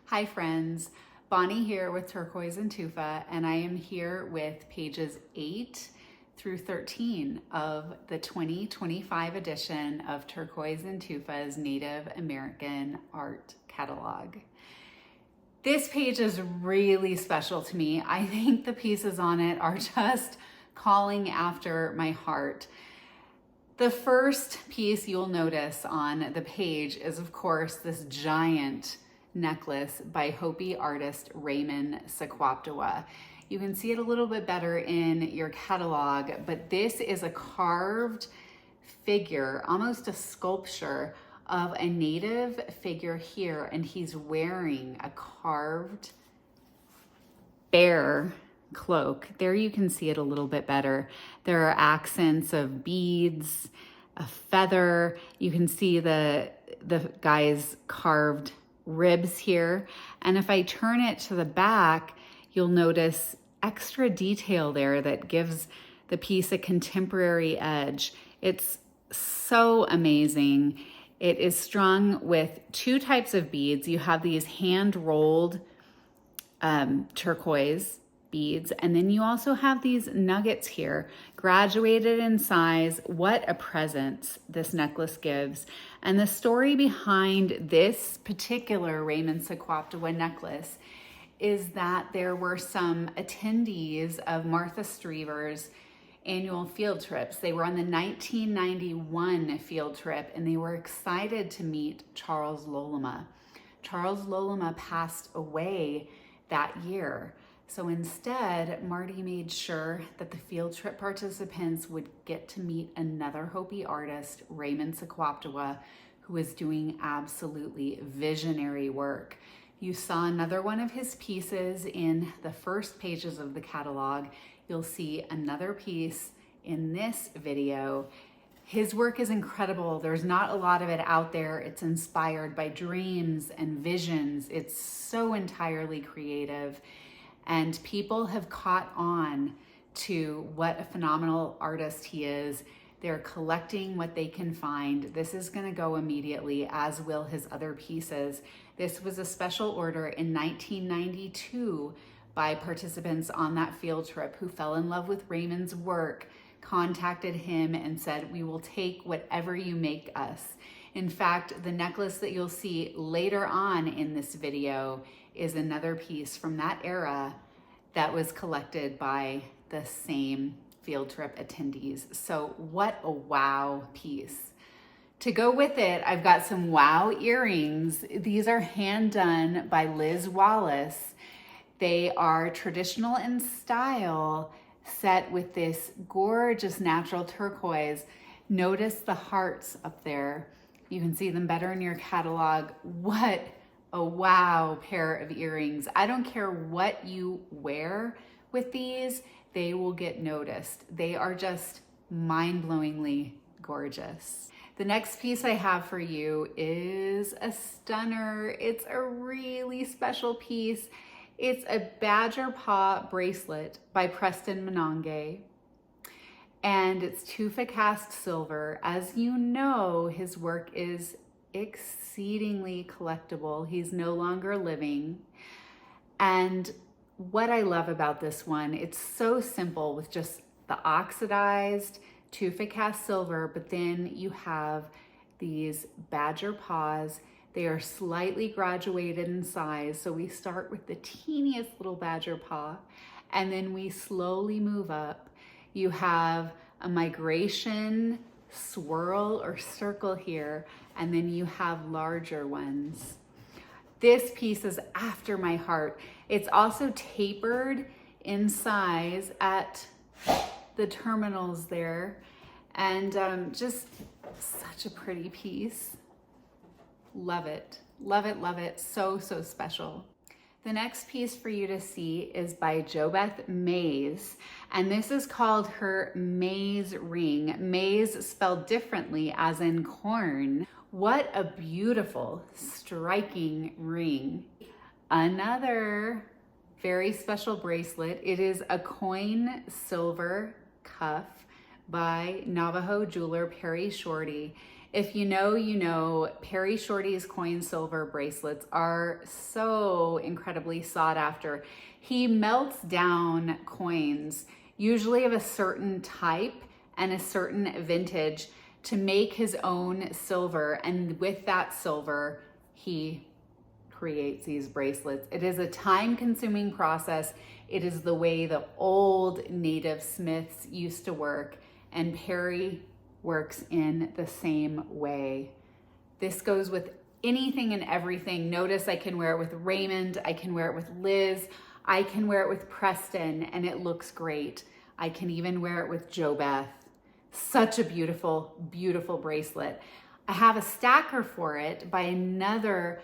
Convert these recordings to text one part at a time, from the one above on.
Hi friends, Bonnie here with Turquoise Tufa, and I am here with pages 8 through 13 of the 2025 edition of Turquoise Tufa's Native American Art Catalog. This page is really special to me. I think the pieces on it are just calling after my heart. The first piece you'll notice on the page is, of course, this giant necklace by Hopi artist Raymond Sequaptewa. You can see it a little bit better in your catalog, but this is a carved figure, almost a sculpture of a native figure here, and he's wearing a carved bear cloak. There you can see it a little bit better. There are accents of beads, a feather. You can see the guy's carved ribs here. And if I turn it to the back, you'll notice extra detail there that gives the piece a contemporary edge. It's so amazing. It is strung with two types of beads. You have these hand-rolled turquoise beads, and then you also have these nuggets here, graduated in size. What a presence this necklace gives. And the story behind this particular Raymond Sequaptewa necklace is that there were some attendees of Martha Streever's annual field trips. They were on the 1991 field trip, and they were excited to meet Charles Lolema. Charles Lolema passed away that year. So instead, Marty made sure that the field trip participants would get to meet another Hopi artist, Raymond Sequaptewa, who was doing absolutely visionary work. You saw another one of his pieces in the first pages of the catalog. You'll see another piece in this video. His work is incredible. There's not a lot of it out there. It's inspired by dreams and visions. It's so entirely creative. And people have caught on to what a phenomenal artist he is. They're collecting what they can find. This is gonna go immediately, as will his other pieces. This was a special order in 1992 by participants on that field trip who fell in love with Raymond's work, contacted him and said, "We will take whatever you make us." In fact, the necklace that you'll see later on in this video is another piece from that era that was collected by the same field trip attendees. So what a wow piece. To go with it, I've got some wow earrings. These are hand done by Liz Wallace. They are traditional in style, set with this gorgeous natural turquoise. Notice the hearts up there. You can see them better in your catalog. What a wow pair of earrings. I don't care what you wear with these, they will get noticed. They are just mind-blowingly gorgeous. The next piece I have for you is a stunner. It's a really special piece. It's a badger paw bracelet by Preston Monongye, and it's tufa cast silver. As you know, his work is exceedingly collectible. He's no longer living. And what I love about this one, it's so simple with just the oxidized tufa cast silver, but then you have these badger paws. They are slightly graduated in size. So we start with the teeniest little badger paw, and then we slowly move up. You have a migration swirl or circle here, and then you have larger ones. This piece is after my heart. It's also tapered in size at the terminals there, and just such a pretty piece. Love it, love it, love it. So, so special. The next piece for you to see is by Jobeth Mayes, and this is called her Maize ring. Maize spelled differently, as in corn. What a beautiful, striking ring. Another very special bracelet. It is a coin silver cuff by Navajo jeweler Shorty. If you know, you know, Perry Shorty's coin silver bracelets are so incredibly sought after. He melts down coins, usually of a certain type and a certain vintage, to make his own silver. And with that silver, he creates these bracelets. It is a time-consuming process. It is the way the old native smiths used to work, and Perry works in the same way. This goes with anything and everything. Notice I can wear it with Raymond, I can wear it with Liz, I can wear it with Preston, and it looks great. I can even wear it with Jobeth. Such a beautiful, beautiful bracelet. I have a stacker for it by another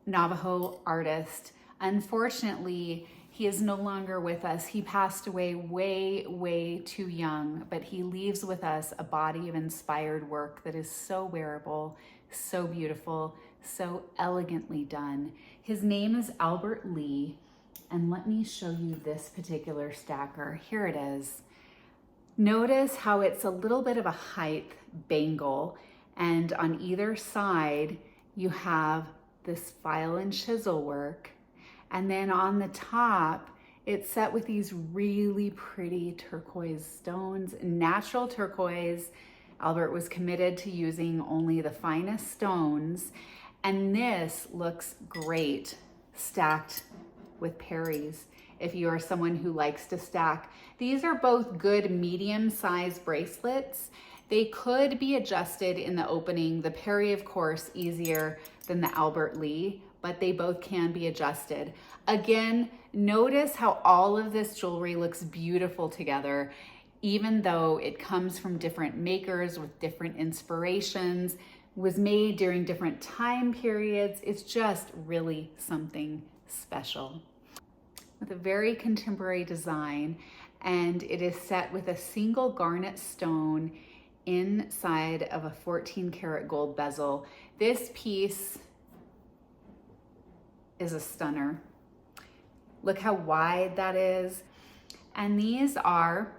Navajo artist. Unfortunately, he is no longer with us. He passed away way, way too young, but he leaves with us a body of inspired work that is so wearable, so beautiful, so elegantly done. His name is Albert Lee, and let me show you this particular stacker. Here it is. Notice how it's a little bit of a height bangle, and on either side you have this file and chisel work. And then on the top, it's set with these really pretty turquoise stones, natural turquoise. Albert was committed to using only the finest stones. And this looks great stacked with Perry's. If you are someone who likes to stack, these are both good medium-sized bracelets. They could be adjusted in the opening. The Perry, of course, easier than the Albert Lee, but they both can be adjusted. Again, notice how all of this jewelry looks beautiful together, even though it comes from different makers with different inspirations, was made during different time periods. It's just really something special. With a very contemporary design, and it is set with a single garnet stone inside of a 14 karat gold bezel. This piece is a stunner. Look how wide that is. And these are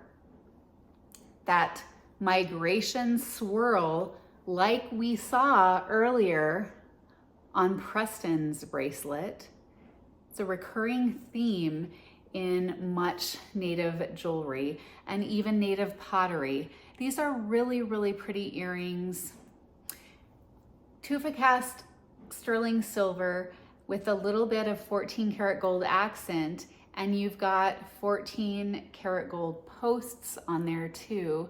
that migration swirl like we saw earlier on Preston's bracelet. It's a recurring theme in much native jewelry and even native pottery. These are really, really pretty earrings. Tufa cast sterling silver with a little bit of 14 karat gold accent, and you've got 14 karat gold posts on there too.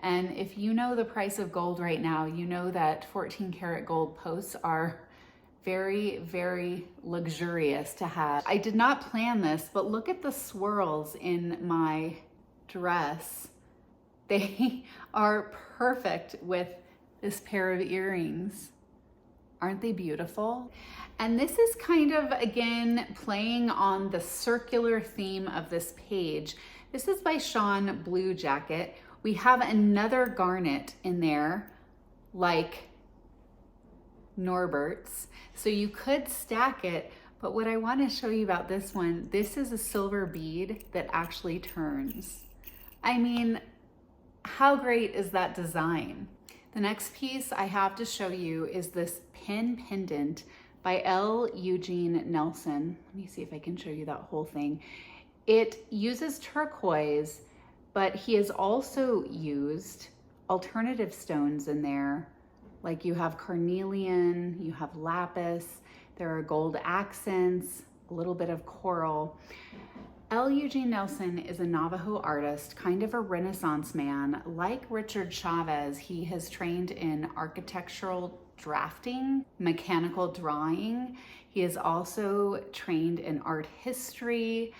And if you know the price of gold right now, you know that 14 karat gold posts are very, very luxurious to have. I did not plan this, but look at the swirls in my dress. They are perfect with this pair of earrings. Aren't they beautiful? And this is kind of, again, playing on the circular theme of this page. This is by Shawn Bluejacket. We have another garnet in there, like Norbert's. So you could stack it, but what I want to show you about this one, this is a silver bead that actually turns. I mean, how great is that design? The next piece I have to show you is this pin pendant by Eugene Nelson. Let me see if I can show you that whole thing. It uses turquoise, but he has also used alternative stones in there. Like you have carnelian, you have lapis, there are gold accents, a little bit of coral. Eugene Nelson is a Navajo artist, kind of a Renaissance man. Like Richard Chavez, he has trained in architectural drafting, mechanical drawing. He is also trained in art history,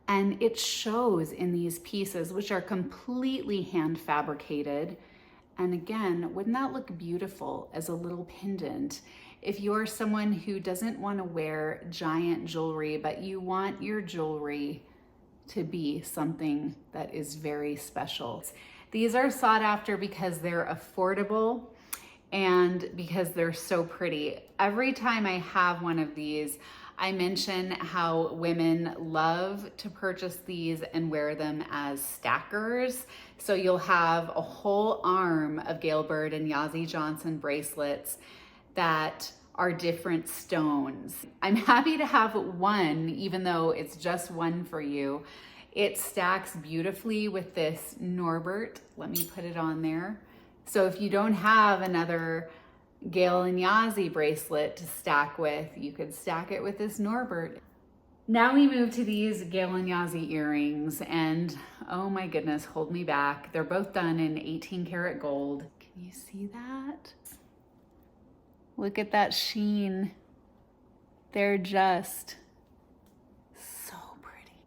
and it shows in these pieces, which are completely hand fabricated. And again, wouldn't that look beautiful as a little pendant? If you're someone who doesn't want to wear giant jewelry, but you want your jewelry to be something that is very special. These are sought after because they're affordable and because they're so pretty. Every time I have one of these, I mention how women love to purchase these and wear them as stackers. So you'll have a whole arm of Gail Bird and Yazzie Johnson bracelets that are different stones. I'm happy to have one, even though it's just one for you. It stacks beautifully with this Norbert. Let me put it on there. So if you don't have another Gail and Yazzie bracelet to stack with, you could stack it with this Norbert. Now we move to these Gail and Yazzie earrings, and oh my goodness, hold me back. They're both done in 18 karat gold. Can you see that? Look at that sheen. They're just so pretty.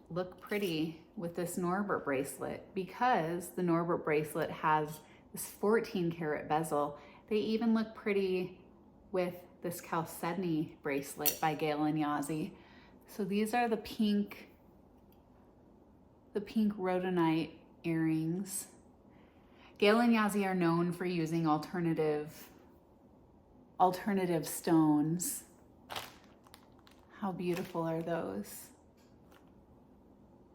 Look pretty with this Norbert bracelet, because the Norbert bracelet has this 14 karat bezel. They even look pretty with this chalcedony bracelet by Gail and Yazzie. So these are the pink rhodonite earrings. Gail and Yazzie are known for using alternative stones. How beautiful are those?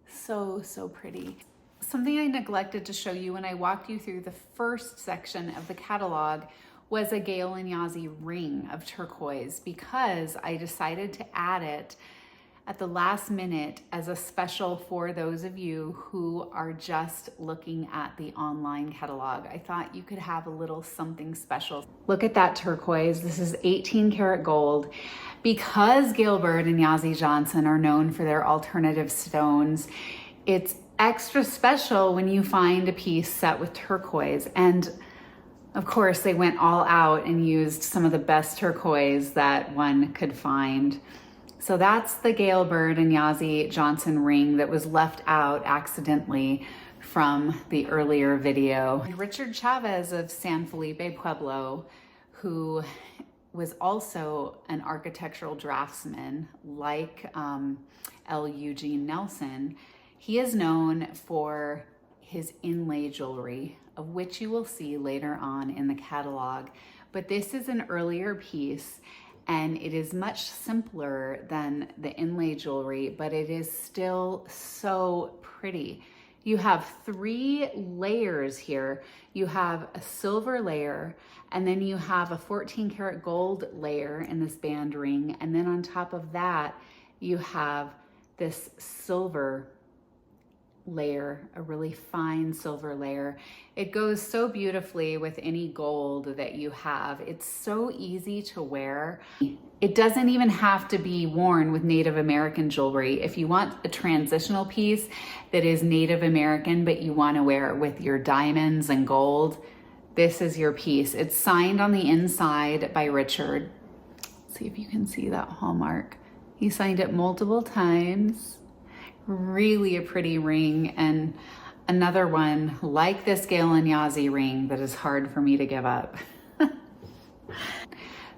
So pretty. Something I neglected to show you when I walked you through the first section of the catalog was a Gail and Yazzie ring of turquoise, because I decided to add it at the last minute as a special for those of you who are just looking at the online catalog. I thought you could have a little something special. Look at that turquoise. This is 18 karat gold. Because Gail Bird and Yazzie Johnson are known for their alternative stones, it's extra special when you find a piece set with turquoise. And of course, they went all out and used some of the best turquoise that one could find. So that's the Gail Bird and Yazzie Johnson ring that was left out accidentally from the earlier video. Richard Chavez of San Felipe Pueblo, who was also an architectural draftsman like Eugene Nelson, he is known for his inlay jewelry, of which you will see later on in the catalog. But this is an earlier piece, and it is much simpler than the inlay jewelry, but it is still so pretty. You have 3 layers here. You have a silver layer, and then you have a 14 karat gold layer in this band ring. And then on top of that, you have this silver layer, a really fine silver layer. It goes so beautifully with any gold that you have. It's so easy to wear. It doesn't even have to be worn with Native American jewelry. If you want a transitional piece that is Native American, but you want to wear it with your diamonds and gold, this is your piece. It's signed on the inside by Richard. Let's see if you can see that hallmark. He signed it multiple times. Really a pretty ring, and another one like this Gail and Yazzie ring that is hard for me to give up.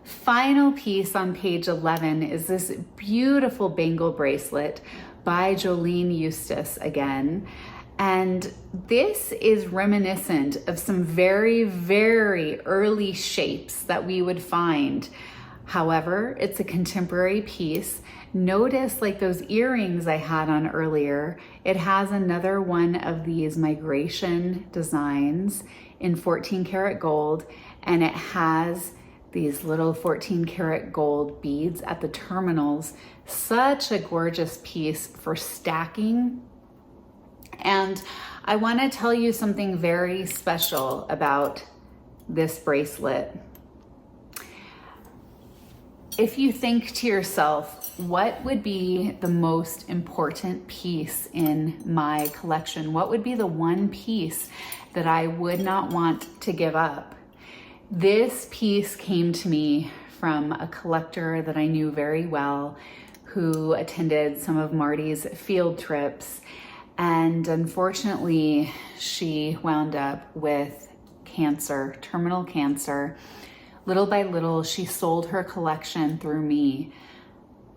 Final piece on page 11 is this beautiful bangle bracelet by Jolene Eustace again. And this is reminiscent of some very, very early shapes that we would find. However, it's a contemporary piece. Notice, like those earrings I had on earlier, it has another one of these migration designs in 14 karat gold, and it has these little 14 karat gold beads at the terminals. Such a gorgeous piece for stacking. And I want to tell you something very special about this bracelet. If you think to yourself, what would be the most important piece in my collection? What would be the one piece that I would not want to give up? This piece came to me from a collector that I knew very well, who attended some of Marty's field trips. And unfortunately, she wound up with cancer, terminal cancer. Little by little, she sold her collection through me.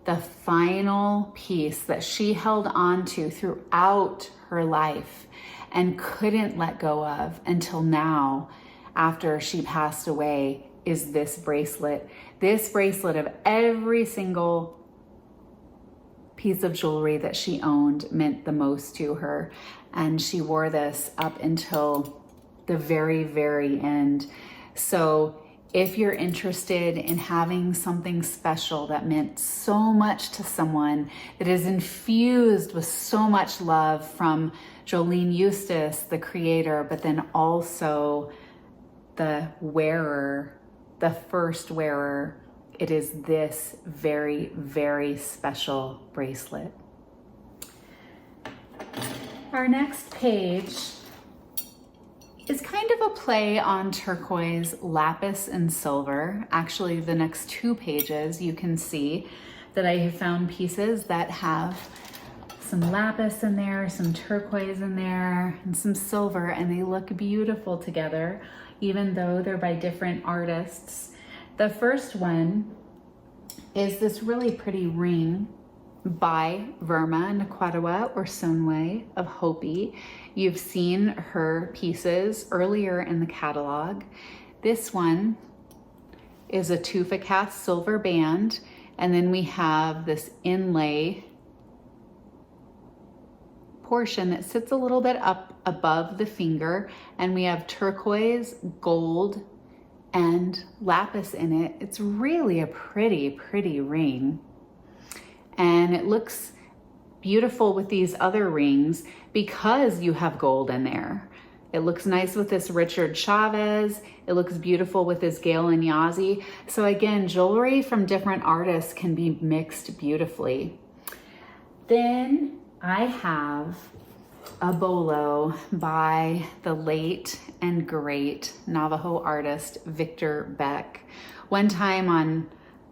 The final piece that she held on to throughout her life and couldn't let go of until now, after she passed away, is this bracelet. This bracelet of every single piece of jewelry that she owned meant the most to her. And she wore this up until the very, very end. So if you're interested in having something special that meant so much to someone, that is infused with so much love from Jolene Eustace, the creator, but then also the wearer, the first wearer, it is this very, very special bracelet. Our next page is kind of a play on turquoise, lapis, and silver. Actually, the next 2 pages, you can see that I have found pieces that have some lapis in there, some turquoise in there, and some silver, and they look beautiful together, even though they're by different artists. The first one is this really pretty ring by Raymond Sequaptewa or Sonway of Hopi. You've seen her pieces earlier in the catalog. This one is a tufa cast silver band, and then we have this inlay portion that sits a little bit up above the finger, and we have turquoise, gold, and lapis in it. It's really a pretty, pretty ring. And it looks beautiful with these other rings because you have gold in there. It looks nice with this Richard Chavez. It looks beautiful with this Gail and Yazzie. So again, jewelry from different artists can be mixed beautifully. Then I have a bolo by the late and great Navajo artist, Victor Beck. One time on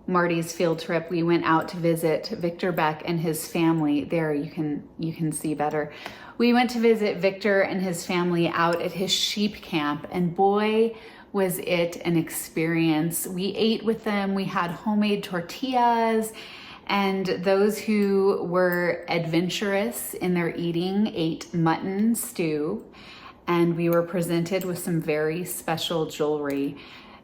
Marty's field trip, we went out to visit Victor Beck and his family. There, you can see better. We went to visit Victor and his family out at his sheep camp, and boy, was it an experience. We ate with them. We had homemade tortillas, and those who were adventurous in their eating ate mutton stew, and we were presented with some very special jewelry.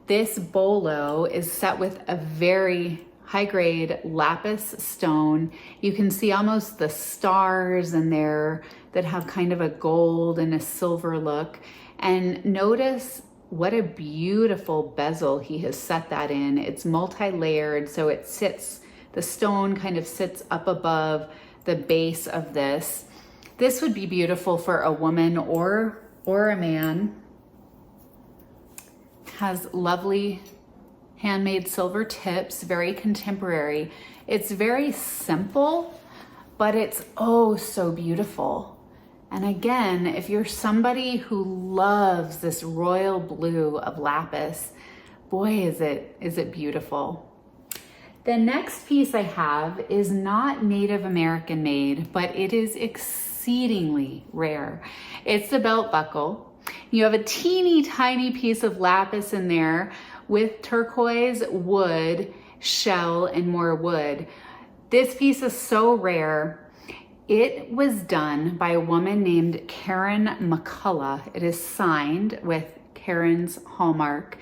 This bolo is set with a very high-grade lapis stone. You can see almost the stars in there that have kind of a gold and a silver look. And notice what a beautiful bezel he has set that in. It's multi-layered, so it sits, the stone kind of sits up above the base of this. This would be beautiful for a woman or a man. Has lovely handmade silver tips, very contemporary. It's very simple, but it's oh so beautiful. And again, if you're somebody who loves this royal blue of lapis, boy, is it beautiful. The next piece I have is not Native American made, but it is exceedingly rare. It's the belt buckle. You have a teeny tiny piece of lapis in there with turquoise, wood, shell, and more wood. This piece is so rare. It was done by a woman named Karen McCullough. It is signed with Karen's hallmark.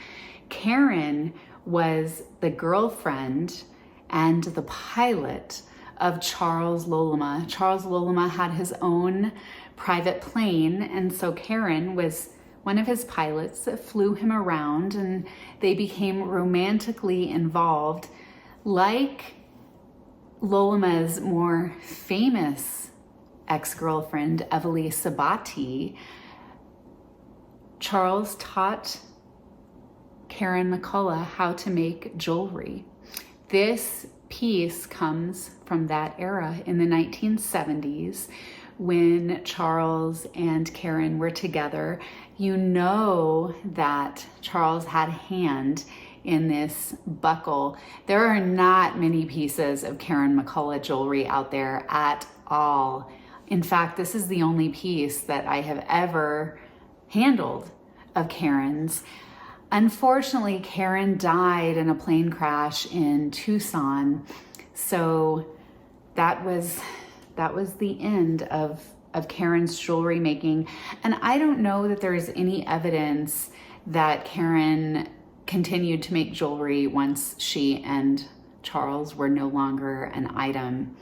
Karen was the girlfriend and the pilot of Charles Lolema. Charles Lolema had his own private plane, and so Karen was one of his pilots that flew him around, and they became romantically involved. Like Lolema's more famous ex-girlfriend, Evely Sabati, Charles taught Karen McCullough how to make jewelry. This piece comes from that era in the 1970s when Charles and Karen were together. You know that Charles had a hand in this buckle. There are not many pieces of Karen McCullough jewelry out there at all. In fact, this is the only piece that I have ever handled of Karen's. Unfortunately, Karen died in a plane crash in Tucson. So that was the end of Karen's jewelry making. And I don't know that there is any evidence that Karen continued to make jewelry once she and Charles were no longer an item.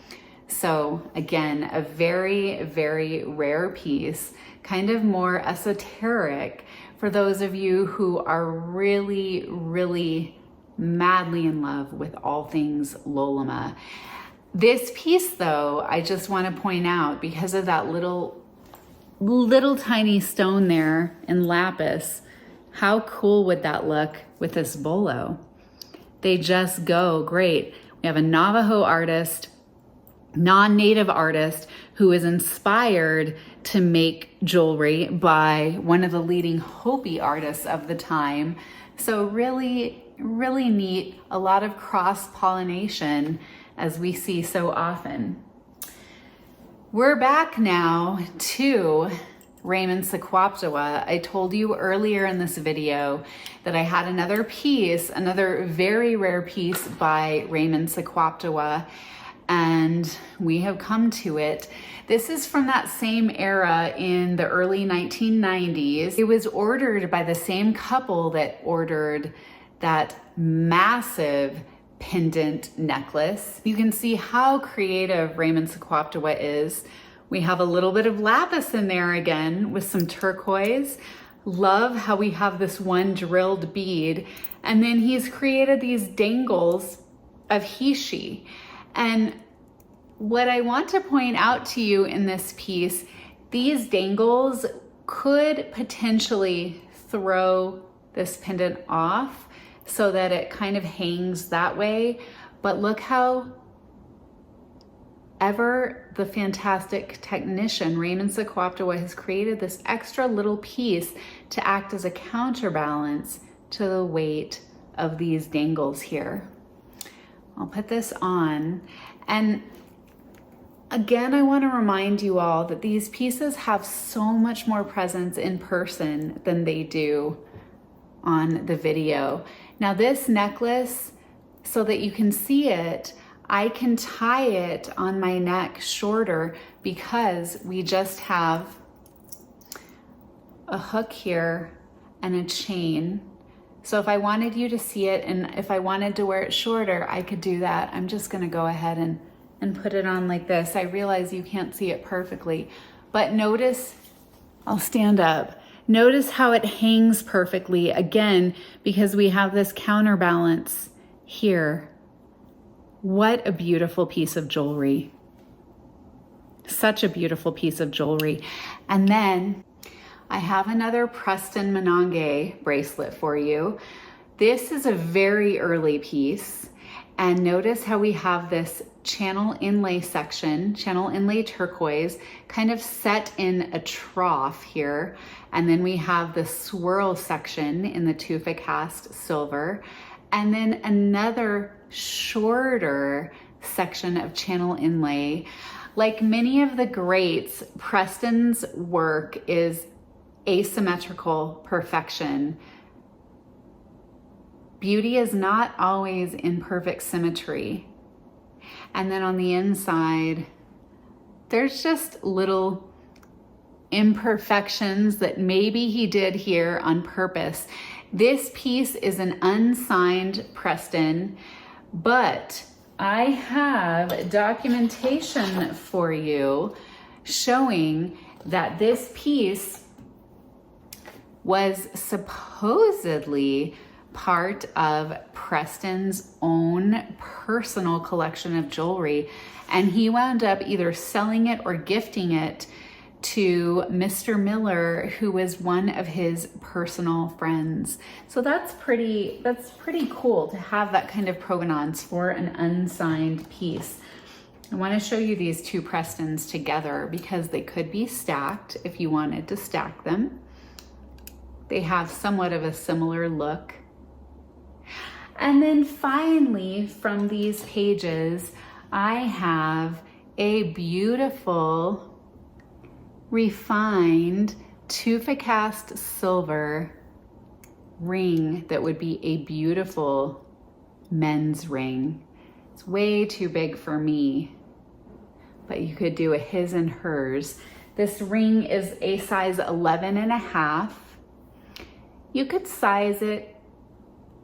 So again, a very, very rare piece, kind of more esoteric for those of you who are really, really madly in love with all things Loloma. This piece though, I just want to point out, because of that little tiny stone there in lapis, how cool would that look with this bolo? They just go great. We have a Navajo artist, non-native artist, who is inspired to make jewelry by one of the leading Hopi artists of the time. So really, really neat. A lot of cross-pollination, as we see so often. We're back now to Raymond Sequaptewa. I told you earlier in this video that I had another piece, another very rare piece by Raymond Sequaptewa, and we have come to it. This is from that same era in the early 1990s. It was ordered by the same couple that ordered that massive pendant necklace. You can see how creative Raymond Sequaptewa is. We have a little bit of lapis in there again with some turquoise. Love how we have this one drilled bead. And then he's created these dangles of hishi. And what I want to point out to you in this piece, these dangles could potentially throw this pendant off so that it kind of hangs that way. But look how ever the fantastic technician Raymond Sequaptewa has created this extra little piece to act as a counterbalance to the weight of these dangles here. I'll put this on, and again, I want to remind you all that these pieces have so much more presence in person than they do on the video. Now this necklace, so that you can see it, I can tie it on my neck shorter because we just have a hook here and a chain. So if I wanted you to see it and if I wanted to wear it shorter, I could do that. I'm just gonna go ahead and put it on like this. I realize you can't see it perfectly, but notice, I'll stand up. Notice how it hangs perfectly, again, because we have this counterbalance here. What a beautiful piece of jewelry. Such a beautiful piece of jewelry. And then I have another Preston Monongye bracelet for you. This is a very early piece. And notice how we have this channel inlay section, channel inlay turquoise, kind of set in a trough here. And then we have the swirl section in the tufa cast silver. And then another shorter section of channel inlay. Like many of the greats, Preston's work is asymmetrical perfection. Beauty is not always in perfect symmetry. And then on the inside, there's just little imperfections that maybe he did here on purpose. This piece is an unsigned Preston, but I have documentation for you showing that this piece was supposedly part of Preston's own personal collection of jewelry, and he wound up either selling it or gifting it to Mr. Miller, who was one of his personal friends. So that's pretty cool to have that kind of provenance for an unsigned piece. I want to show you these two Prestons together because they could be stacked if you wanted to stack them. They have somewhat of a similar look. And then finally, from these pages, I have a beautiful refined tufa cast silver ring that would be a beautiful men's ring. It's way too big for me, but you could do a his and hers. This ring is a size 11.5. You could size it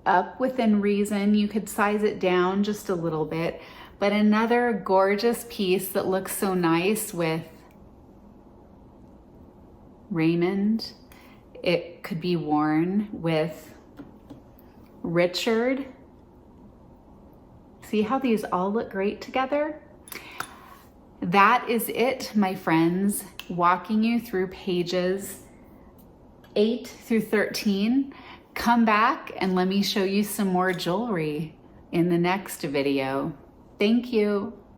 up within reason. You could size it down just a little bit, but another gorgeous piece that looks so nice with Raymond. It could be worn with Richard. See how these all look great together? That is it, my friends, walking you through pages 8 through 13. Come back and let me show you some more jewelry in the next video. Thank you.